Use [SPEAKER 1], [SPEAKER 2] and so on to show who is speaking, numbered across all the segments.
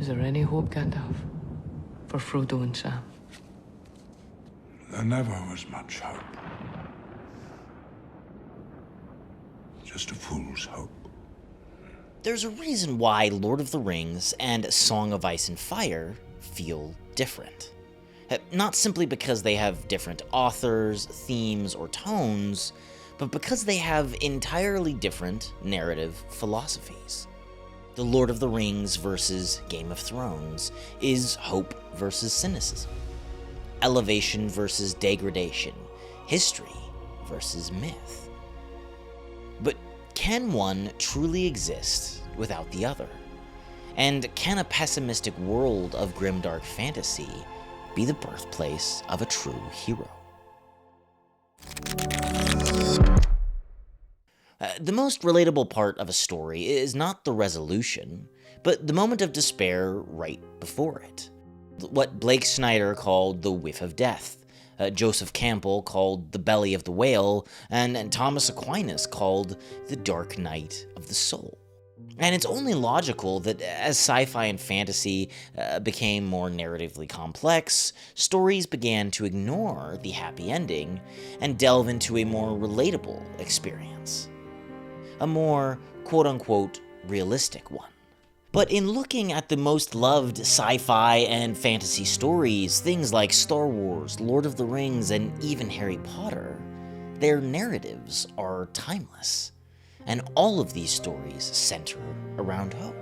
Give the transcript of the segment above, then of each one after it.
[SPEAKER 1] Is there any hope, Gandalf, for Frodo and Sam?
[SPEAKER 2] There never was much hope. Just a fool's hope.
[SPEAKER 3] There's a reason why Lord of the Rings and Song of Ice and Fire feel different. Not simply because they have different authors, themes, or tones, but because they have entirely different narrative philosophies. The Lord of the Rings versus Game of Thrones is hope versus cynicism, elevation versus degradation, history versus myth. But can one truly exist without the other? And can a pessimistic world of grimdark fantasy be the birthplace of a true hero? The most relatable part of a story is not the resolution, but the moment of despair right before it. What Blake Snyder called the whiff of death, Joseph Campbell called the belly of the whale, and Thomas Aquinas called the dark night of the soul. And it's only logical that as sci-fi and fantasy became more narratively complex, stories began to ignore the happy ending and delve into a more relatable experience. A more quote-unquote realistic one. But in looking at the most loved sci-fi and fantasy stories, things like Star Wars, Lord of the Rings, and even Harry Potter, their narratives are timeless. And all of these stories center around hope.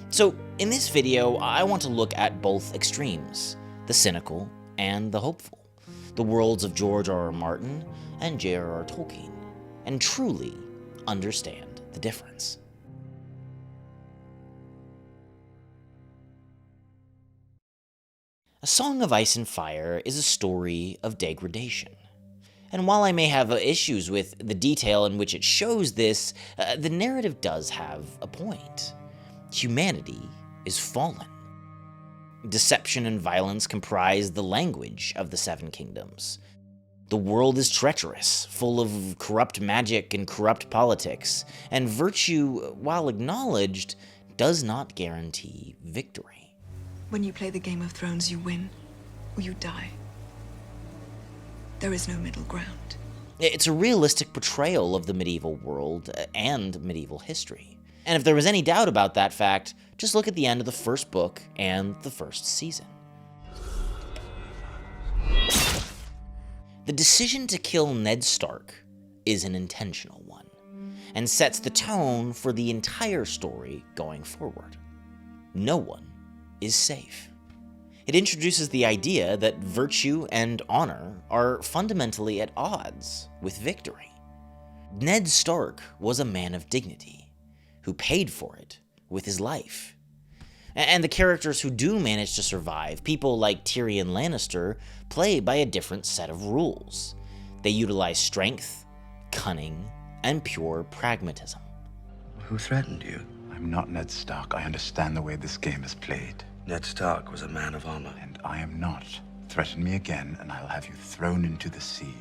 [SPEAKER 3] So in this video, I want to look at both extremes, the cynical and the hopeful, the worlds of George R.R. Martin and J.R.R. Tolkien, and truly understand the difference. A Song of Ice and Fire is a story of degradation. And while I may have issues with the detail in which it shows this, the narrative does have a point. Humanity is fallen. Deception and violence comprise the language of the Seven Kingdoms. The world is treacherous, full of corrupt magic and corrupt politics, and virtue, while acknowledged, does not guarantee victory.
[SPEAKER 4] When you play the Game of Thrones, you win, or you die. There is no middle ground.
[SPEAKER 3] It's a realistic portrayal of the medieval world and medieval history. And if there was any doubt about that fact, just look at the end of the first book and the first season. The decision to kill Ned Stark is an intentional one, and sets the tone for the entire story going forward. No one is safe. It introduces the idea that virtue and honor are fundamentally at odds with victory. Ned Stark was a man of dignity, who paid for it with his life. And the characters who do manage to survive, people like Tyrion Lannister, play by a different set of rules. They utilize strength, cunning, and pure pragmatism.
[SPEAKER 5] Who threatened you?
[SPEAKER 6] I'm not Ned Stark. I understand the way this game is played.
[SPEAKER 5] Ned Stark was a man of honor.
[SPEAKER 6] And I am not. Threaten me again, and I'll have you thrown into the sea.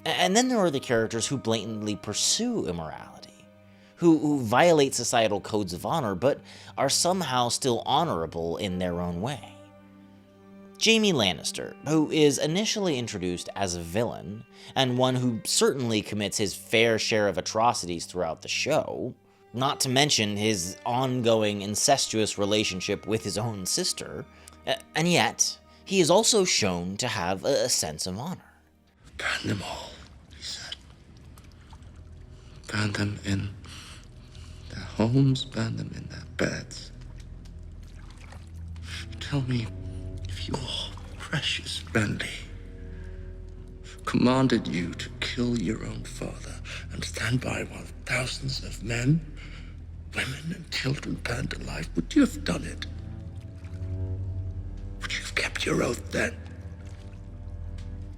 [SPEAKER 3] And then there are the characters who blatantly pursue immorality, who violate societal codes of honor, but are somehow still honorable in their own way. Jaime Lannister, who is initially introduced as a villain, and one who certainly commits his fair share of atrocities throughout the show, not to mention his ongoing incestuous relationship with his own sister, and yet, he is also shown to have a sense of honor.
[SPEAKER 5] Burn them all, he said. Burn them in their homes, burn them in their beds. Tell me if your precious Renly commanded you to kill your own father and stand by while thousands of men, women, and children burned alive, would you have done it? Would you have kept your oath then?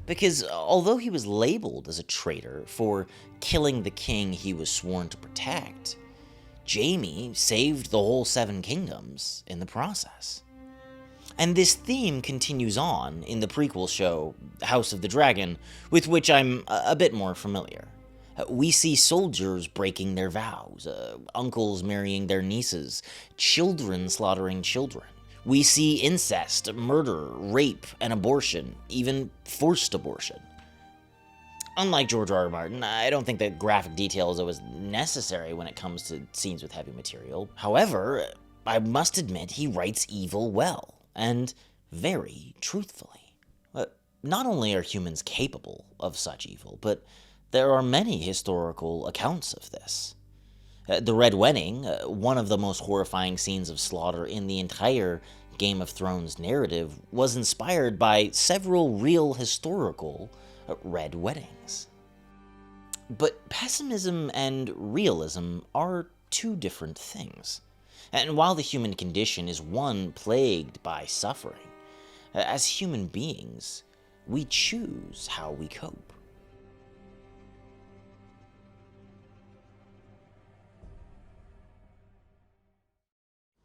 [SPEAKER 3] Because although he was labeled as a traitor for killing the king he was sworn to protect, Jaime saved the whole Seven Kingdoms in the process. And this theme continues on in the prequel show, House of the Dragon, with which I'm a bit more familiar. We see soldiers breaking their vows, uncles marrying their nieces, children slaughtering children. We see incest, murder, rape, and abortion, even forced abortion. Unlike George R.R. Martin, I don't think that graphic detail is always necessary when it comes to scenes with heavy material. However, I must admit he writes evil well, and very truthfully. Not only are humans capable of such evil, but there are many historical accounts of this. The Red Wedding, one of the most horrifying scenes of slaughter in the entire Game of Thrones narrative, was inspired by several real historical red weddings. But pessimism and realism are two different things. And while the human condition is one plagued by suffering, as human beings, we choose how we cope.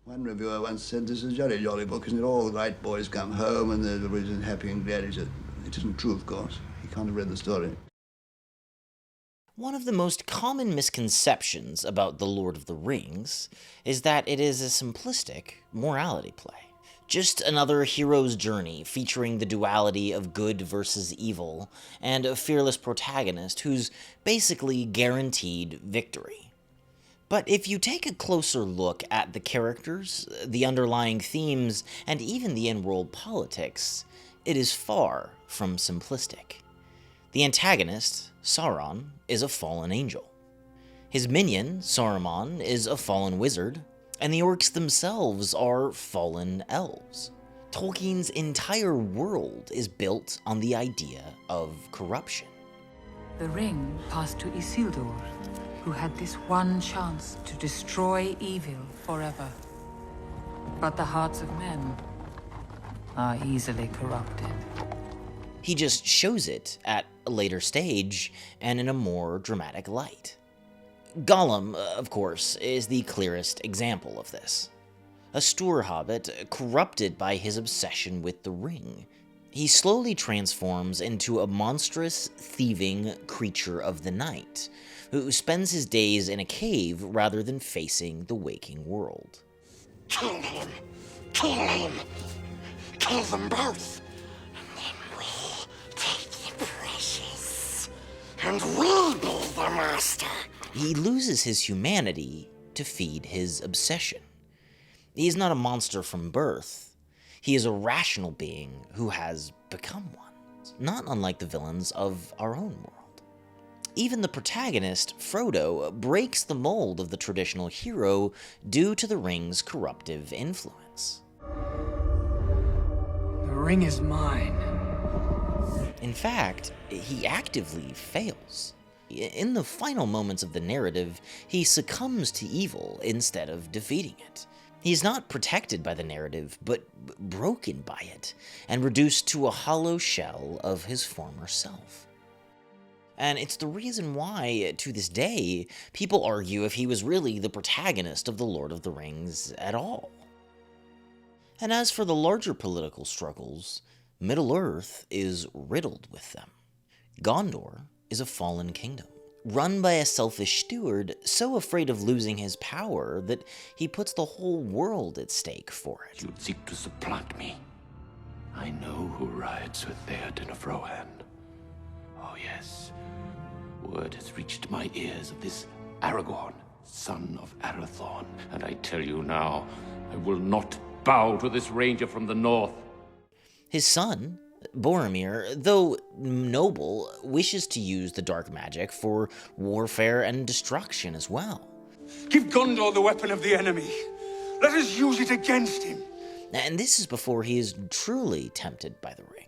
[SPEAKER 7] One reviewer once said, "This is a very jolly book, isn't it? All the right boys come home and they're happy and glad." He said, "It isn't true, of course. He can't have read the story."
[SPEAKER 3] One of the most common misconceptions about The Lord of the Rings is that it is a simplistic morality play. Just another hero's journey featuring the duality of good versus evil and a fearless protagonist who's basically guaranteed victory. But if you take a closer look at the characters, the underlying themes, and even the in-world politics, it is far from simplistic. The antagonist, Sauron, is a fallen angel. His minion, Saruman, is a fallen wizard, and the orcs themselves are fallen elves. Tolkien's entire world is built on the idea of corruption.
[SPEAKER 8] The ring passed to Isildur, who had this one chance to destroy evil forever. But the hearts of men are easily corrupted.
[SPEAKER 3] He just shows it at a later stage and in a more dramatic light. Gollum, of course, is the clearest example of this. A Stoor hobbit corrupted by his obsession with the ring. He slowly transforms into a monstrous, thieving creature of the night, who spends his days in a cave rather than facing the waking world.
[SPEAKER 5] Kill him! Kill him! Kill them both! And then we take the precious. And we'll be the master!
[SPEAKER 3] He loses his humanity to feed his obsession. He is not a monster from birth. He is a rational being who has become one, not unlike the villains of our own world. Even the protagonist, Frodo, breaks the mold of the traditional hero due to the ring's corruptive influence.
[SPEAKER 1] The ring is mine.
[SPEAKER 3] In fact, he actively fails. In the final moments of the narrative, he succumbs to evil instead of defeating it. He's not protected by the narrative, but broken by it, and reduced to a hollow shell of his former self. And it's the reason why, to this day, people argue if he was really the protagonist of The Lord of the Rings at all. And as for the larger political struggles, Middle-earth is riddled with them. Gondor is a fallen kingdom, run by a selfish steward so afraid of losing his power that he puts the whole world at stake for it.
[SPEAKER 5] You'd seek to supplant me. I know who rides with Theoden of Rohan. Oh yes, word has reached my ears of this Aragorn, son of Arathorn, and I tell you now, I will not bow to this ranger from the north.
[SPEAKER 3] His son, Boromir, though noble, wishes to use the dark magic for warfare and destruction as well.
[SPEAKER 2] Give Gondor the weapon of the enemy. Let us use it against him.
[SPEAKER 3] And this is before he is truly tempted by the ring.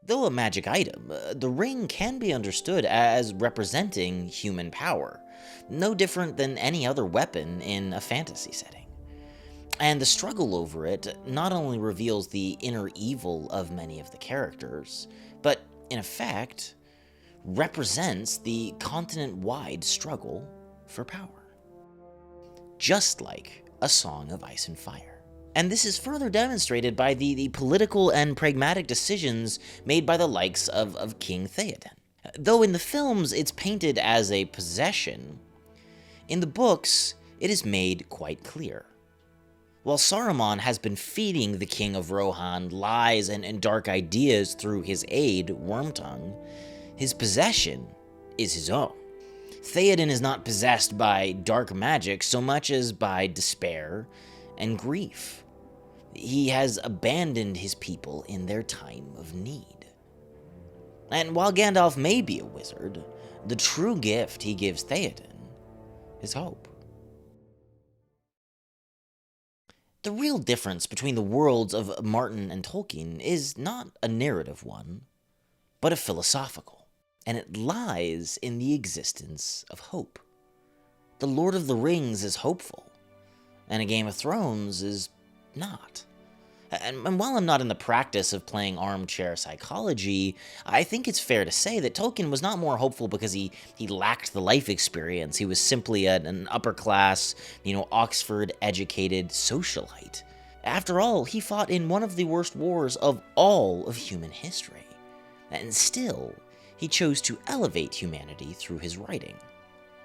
[SPEAKER 3] Though a magic item, the ring can be understood as representing human power, no different than any other weapon in a fantasy setting. And the struggle over it not only reveals the inner evil of many of the characters, but, in effect, represents the continent-wide struggle for power. Just like A Song of Ice and Fire. And this is further demonstrated by the political and pragmatic decisions made by the likes of King Theoden. Though in the films it's painted as a possession, in the books it is made quite clear. While Saruman has been feeding the King of Rohan lies and dark ideas through his aide, Wormtongue, his possession is his own. Theoden is not possessed by dark magic so much as by despair and grief. He has abandoned his people in their time of need. And while Gandalf may be a wizard, the true gift he gives Theoden is hope. The real difference between the worlds of Martin and Tolkien is not a narrative one, but a philosophical, and it lies in the existence of hope. The Lord of the Rings is hopeful, and A Game of Thrones is not. And while I'm not in the practice of playing armchair psychology, I think it's fair to say that Tolkien was not more hopeful because he lacked the life experience. He was simply an upper-class, Oxford-educated socialite. After all, he fought in one of the worst wars of all of human history. And still, he chose to elevate humanity through his writing,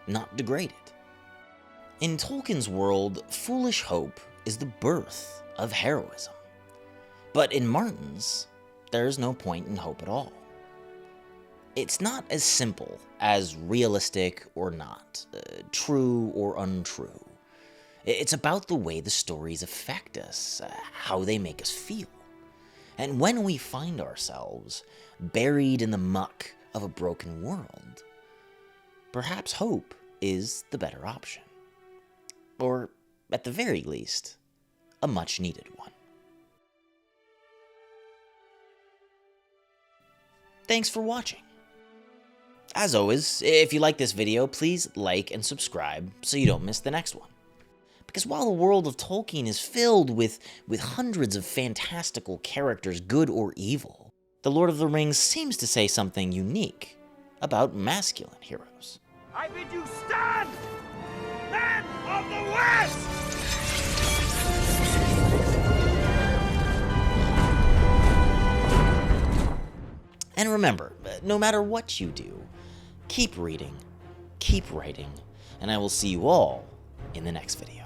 [SPEAKER 3] not degrade it. In Tolkien's world, foolish hope is the birth of heroism. But in Martin's, there's no point in hope at all. It's not as simple as realistic or not, true or untrue. It's about the way the stories affect us, how they make us feel. And when we find ourselves buried in the muck of a broken world, perhaps hope is the better option. Or, at the very least, a much-needed one. Thanks for watching. As always, if you like this video, please like and subscribe so you don't miss the next one. Because while the world of Tolkien is filled with hundreds of fantastical characters, good or evil, The Lord of the Rings seems to say something unique about masculine heroes.
[SPEAKER 2] I bid you stand, men of the West!
[SPEAKER 3] And remember, no matter what you do, keep reading, keep writing, and I will see you all in the next video.